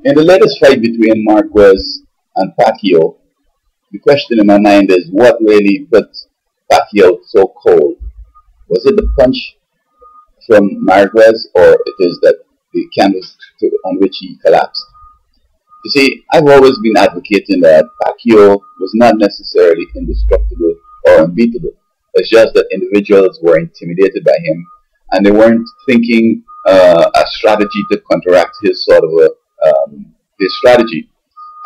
In the latest fight between Marquez and Pacquiao, the question in my mind is what really put Pacquiao so cold? Was it the punch from Marquez, or it is that the canvas on which he collapsed? You see, I've always been advocating that Pacquiao was not necessarily indestructible or unbeatable. It's just that individuals were intimidated by him, and they weren't thinking a strategy to counteract his strategy.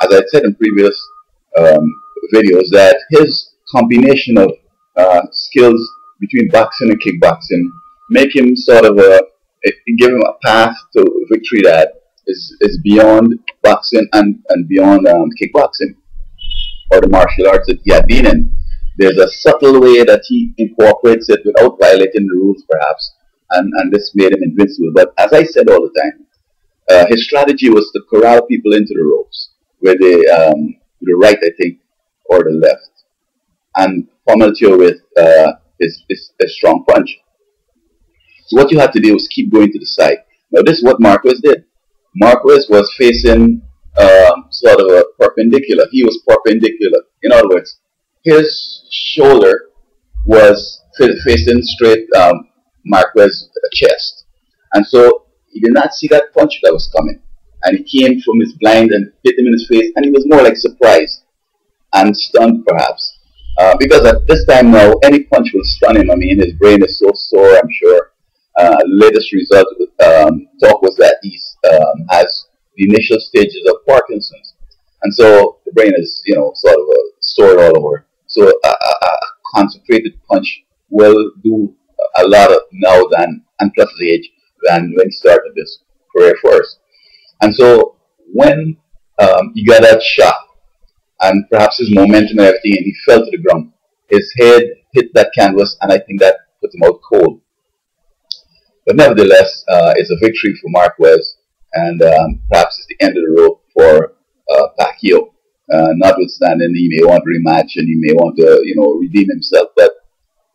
As I said in previous um, videos, that his combination of skills between boxing and kickboxing make him give him a path to victory that is beyond boxing and beyond kickboxing or the martial arts that he had been in. There's a subtle way that he incorporates it without violating the rules, perhaps, and this made him invincible. But as I said all the time, his strategy was to corral people into the ropes, with the right, I think, or the left, and pummel you with his strong punch. So what you had to do was keep going to the side. Now this is what Marquez did. Marquez was facing sort of a perpendicular. He was perpendicular. In other words, his shoulder was facing straight Marquez's chest, and so he did not see that punch that was coming, and he came from his blind and hit him in his face, and he was more like surprised and stunned, perhaps. Because at this time now, any punch will stun him. I mean, his brain is so sore, I'm sure. Latest result talk was that he has the initial stages of Parkinson's, and so the brain is, sort of sore all over. So a concentrated punch will do a lot of now than and plus his age than when he started this career first. And so when he got that shot, and perhaps his momentum and everything, and he fell to the ground, his head hit that canvas, and I think that put him out cold. But nevertheless, it's a victory for Marquez, and perhaps it's the end of the road for Pacquiao. Notwithstanding, he may want a rematch and he may want to, redeem himself. But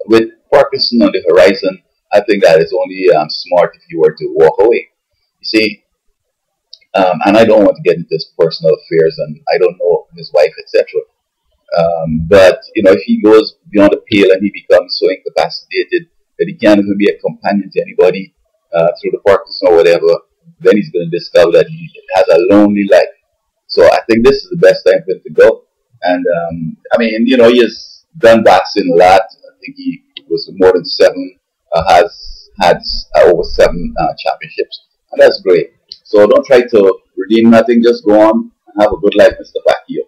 with Parkinson on the horizon, I think that is only smart if you were to walk away. You see, and I don't want to get into his personal affairs, and I don't know his wife, etc. But if he goes beyond the pale and he becomes so incapacitated that he can't even be a companion to anybody through the Parkinson or whatever, then he's going to discover that he has a lonely life. So I think this is the best time for him to go. And I mean, he has done boxing a lot. I think he was more than seven, has had over seven championships, and that's great. So don't try to redeem nothing. Just go on and have a good life, Mr. Pacquiao.